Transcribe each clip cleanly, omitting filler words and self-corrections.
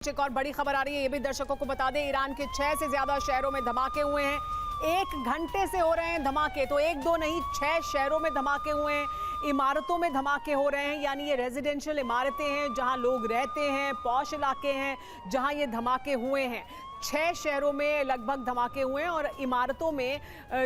एक और बड़ी खबर आ रही है, ये भी दर्शकों को बता दें। ईरान के 6 से ज्यादा शहरों में धमाके हुए हैं। 1 घंटे से हो रहे हैं धमाके, तो 1-2 नहीं 6 शहरों में धमाके हुए हैं। इमारतों में धमाके हो रहे हैं, यानी ये रेजिडेंशियल इमारतें हैं जहां लोग रहते हैं, पॉश इलाके हैं जहां ये धमाके हुए हैं। 6 शहरों में लगभग धमाके हुए हैं और इमारतों में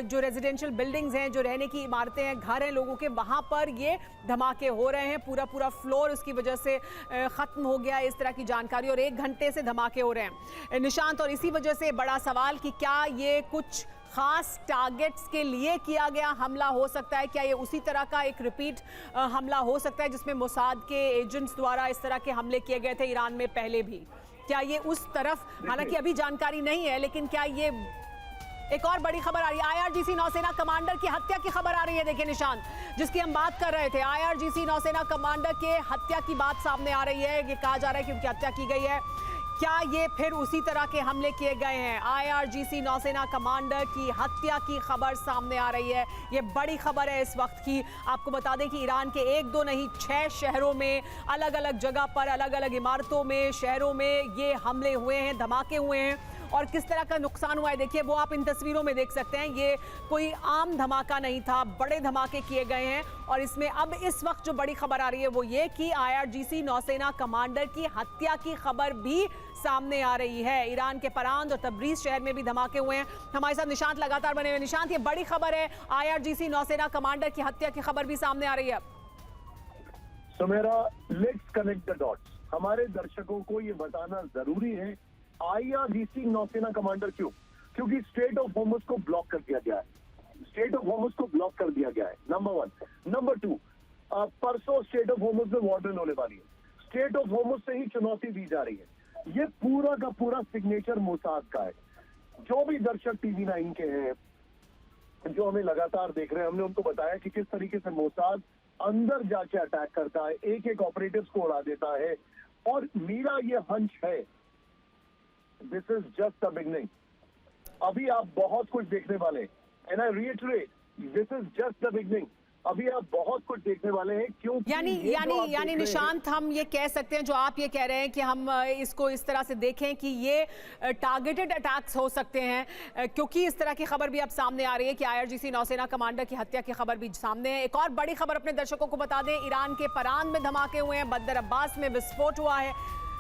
जो रेजिडेंशियल बिल्डिंग्स हैं, जो रहने की इमारतें हैं, घर हैं लोगों के, वहाँ पर ये धमाके हो रहे हैं। पूरा पूरा फ्लोर उसकी वजह से ख़त्म हो गया, इस तरह की जानकारी। और 1 घंटे से धमाके हो रहे हैं निशांत। और इसी वजह से बड़ा सवाल कि क्या ये कुछ खास टारगेट्स के लिए किया गया हमला हो सकता है? क्या ये उसी तरह का एक रिपीट हमला हो सकता है जिसमें मोसाद के एजेंट्स द्वारा इस तरह के हमले किए गए थे ईरान में पहले भी? क्या ये उस तरफ, हालांकि अभी जानकारी नहीं है, लेकिन क्या ये एक और बड़ी खबर आ रही है? आईआरजीसी नौसेना कमांडर की हत्या की खबर आ रही है। देखिए निशांत, जिसकी हम बात कर रहे थे, आईआरजीसी नौसेना कमांडर के हत्या की बात सामने आ रही है। ये कहा जा रहा है कि उनकी हत्या की गई है। क्या ये फिर उसी तरह के हमले किए गए हैं? आईआरजीसी नौसेना कमांडर की हत्या की खबर सामने आ रही है। ये बड़ी खबर है इस वक्त की। आपको बता दें कि ईरान के 1-2 नहीं 6 शहरों में, अलग अलग जगह पर, अलग अलग इमारतों में, शहरों में ये हमले हुए हैं, धमाके हुए हैं। और किस तरह का नुकसान हुआ है देखिए, वो आप इन तस्वीरों में देख सकते हैं। ये कोई आम धमाका नहीं था, बड़े धमाके किए गए हैं। और इसमें अब इस वक्त जो बड़ी खबर आ रही है वो ये कि आईआरजीसी नौसेना कमांडर की हत्या की खबर भी सामने आ रही है। ईरान के परांद और तब्रीज शहर में भी धमाके हुए हैं। हमारे साथ निशांत लगातार बने हुए। निशांत, ये बड़ी खबर है, आईआरजीसी नौसेना कमांडर की हत्या की खबर भी सामने आ रही है। Sumera, let's connect the dots. हमारे दर्शकों को ये बताना जरूरी है, आईआरजीसी नौसेना कमांडर क्यों? क्योंकि स्ट्रेट ऑफ होर्मुज को ब्लॉक कर दिया गया है। स्ट्रेट ऑफ होर्मुज को ब्लॉक कर दिया गया है, नंबर 1। नंबर 2, परसों स्ट्रेट ऑफ होर्मुज में वार्डन होने वाली है। स्ट्रेट ऑफ होर्मुज से ही चुनौती दी जा रही है। ये पूरा का पूरा सिग्नेचर मोसाद का है। जो भी दर्शक TV9 के हैं, जो हमें लगातार देख रहे हैं, हमने उनको बताया कि किस तरीके से मोसाद अंदर जाके अटैक करता है, एक एक ऑपरेटिव्स को उड़ा देता है। और मेरा ये हंच है, this is just the beginning. अभी आप बहुत कुछ देखने वाले हैं, and I रिइटरेट, this is just the beginning. अभी आप बहुत कुछ देखने वाले हैं। क्यों? यानी निशांत, हम ये कह सकते हैं, जो आप ये कह रहे हैं कि हम इसको इस तरह से देखें कि ये टारगेटेड अटैक्स हो सकते हैं, क्योंकि इस तरह की खबर भी अब सामने आ रही है कि आईआरजीसी नौसेना कमांडर की हत्या की खबर भी सामने है। एक और बड़ी खबर अपने दर्शकों को बता दें, ईरान के परान में धमाके हुए हैं, बंदर अब्बास में विस्फोट हुआ है,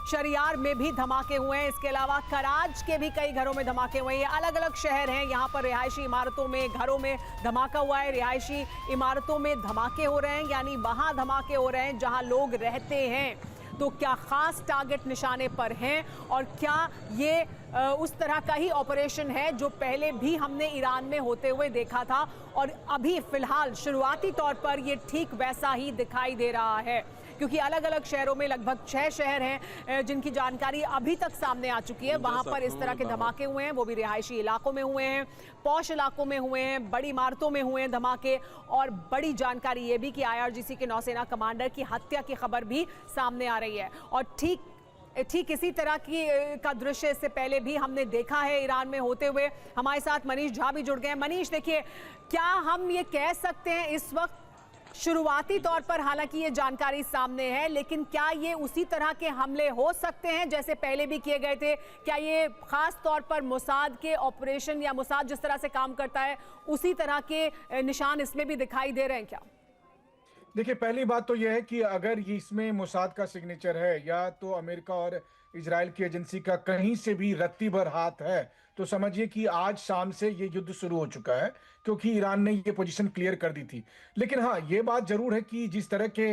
शरियार में भी धमाके हुए हैं। इसके अलावा कराच के भी कई घरों में धमाके हुए हैं। ये अलग अलग शहर हैं, यहाँ पर रिहायशी इमारतों में, घरों में धमाका हुआ है। रिहायशी इमारतों में धमाके हो रहे हैं, यानी वहाँ धमाके हो रहे हैं जहाँ लोग रहते हैं। तो क्या खास टारगेट निशाने पर हैं, और क्या ये उस तरह का ही ऑपरेशन है जो पहले भी हमने ईरान में होते हुए देखा था? और अभी फिलहाल शुरुआती तौर पर ये ठीक वैसा ही दिखाई दे रहा है, क्योंकि अलग अलग शहरों में लगभग 6 शहर हैं जिनकी जानकारी अभी तक सामने आ चुकी है। वहां पर इस तरह के धमाके हुए हैं, वो भी रिहायशी इलाकों में हुए हैं, पॉश इलाकों में हुए हैं, बड़ी इमारतों में हुए हैं धमाके। और बड़ी जानकारी ये भी कि आईआरजीसी के नौसेना कमांडर की हत्या की खबर भी सामने आ रही है। और ठीक इसी तरह का दृश्य इससे पहले भी हमने देखा है ईरान में होते हुए। हमारे साथ मनीष झा भी जुड़ गए हैं। मनीष, देखिए, क्या हम ये कह सकते हैं इस वक्त शुरुआती तौर पर, हालांकि ये जानकारी सामने है, लेकिन क्या ये उसी तरह के हमले हो सकते हैं जैसे पहले भी किए गए थे? क्या ये खास तौर पर मोसाद के ऑपरेशन, या मोसाद जिस तरह से काम करता है उसी तरह के निशान इसमें भी दिखाई दे रहे हैं क्या? देखिए, पहली बात तो यह है कि अगर ये इसमें मोसाद का सिग्नेचर है, या तो अमेरिका और इजराइल की एजेंसी का कहीं से भी रत्ती भर हाथ है, तो समझिए कि आज शाम से ये युद्ध शुरू हो चुका है, क्योंकि ईरान ने ये पोजीशन क्लियर कर दी थी। लेकिन हाँ, ये बात जरूर है कि जिस तरह के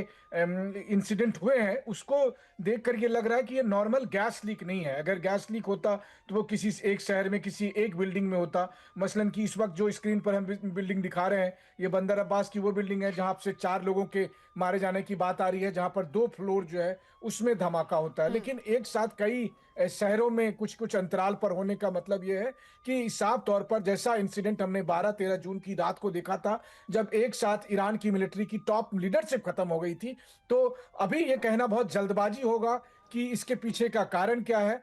इंसिडेंट हुए हैं उसको देखकर ये लग रहा है कि ये नॉर्मल गैस लीक नहीं है। अगर गैस लीक होता तो वो किसी एक शहर में, किसी एक बिल्डिंग में होता। मसलन कि इस वक्त जो स्क्रीन पर हम बिल्डिंग दिखा रहे हैं, ये बंदर अब्बास की वो बिल्डिंग है जहां से 4 लोगों के मारे जाने की बात आ रही है, जहां पर 2 फ्लोर जो है उसमें धमाका होता है। लेकिन एक साथ कई शहरों में कुछ कुछ अंतराल पर होने का मतलब यह है कि साफ तौर पर जैसा इंसिडेंट हमने 12-13 जून की रात को देखा था, जब एक साथ ईरान की मिलिट्री की टॉप लीडरशिप खत्म हो गई थी, तो अभी यह कहना बहुत जल्दबाजी होगा कि इसके पीछे का कारण क्या है।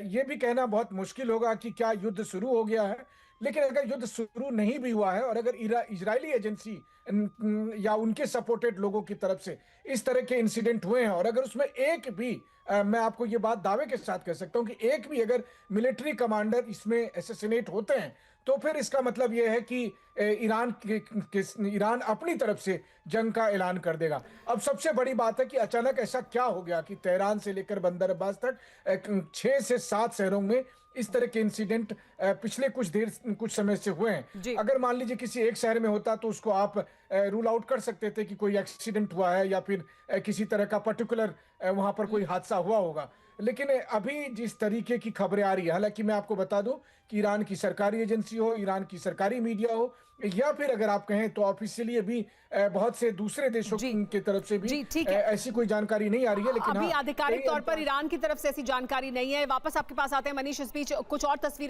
यह भी कहना बहुत मुश्किल होगा कि क्या युद्ध शुरू हो गया है, लेकिन अगर युद्ध शुरू नहीं भी हुआ है और अगर इजरायली एजेंसी या उनके सपोर्टेड लोगों की तरफ से इस तरह के इंसिडेंट हुए हैं और अगर उसमें एक भी मैं आपको ये बात दावे के साथ कह सकता हूं कि एक भी अगर मिलिट्री कमांडर इसमें एसेसिनेट होते हैं तो फिर इसका मतलब यह है कि ईरान अपनी तरफ से जंग का ऐलान कर देगा। अब सबसे बड़ी बात है कि अचानक ऐसा क्या हो गया कि तेहरान से लेकर बंदर अब्बास तक 6 से 7 शहरों में इस तरह के इंसिडेंट पिछले कुछ समय से हुए हैं। अगर मान लीजिए किसी एक शहर में होता तो उसको आप रूल आउट कर सकते थे कि कोई एक्सीडेंट हुआ है या फिर किसी तरह का पर्टिकुलर वहां पर कोई हादसा हुआ होगा। लेकिन अभी जिस तरीके की खबरें आ रही है, हालांकि मैं आपको बता दूं कि ईरान की सरकारी एजेंसी हो, ईरान की सरकारी मीडिया हो या फिर अगर आप कहें तो ऑफिशियली भी बहुत से दूसरे देशों की तरफ से भी ऐसी कोई जानकारी नहीं आ रही है। लेकिन अभी आधिकारिक तौर पर ईरान की तरफ से ऐसी जानकारी नहीं है। वापस आपके पास आते हैं मनीष। इस बीच कुछ और तस्वीरें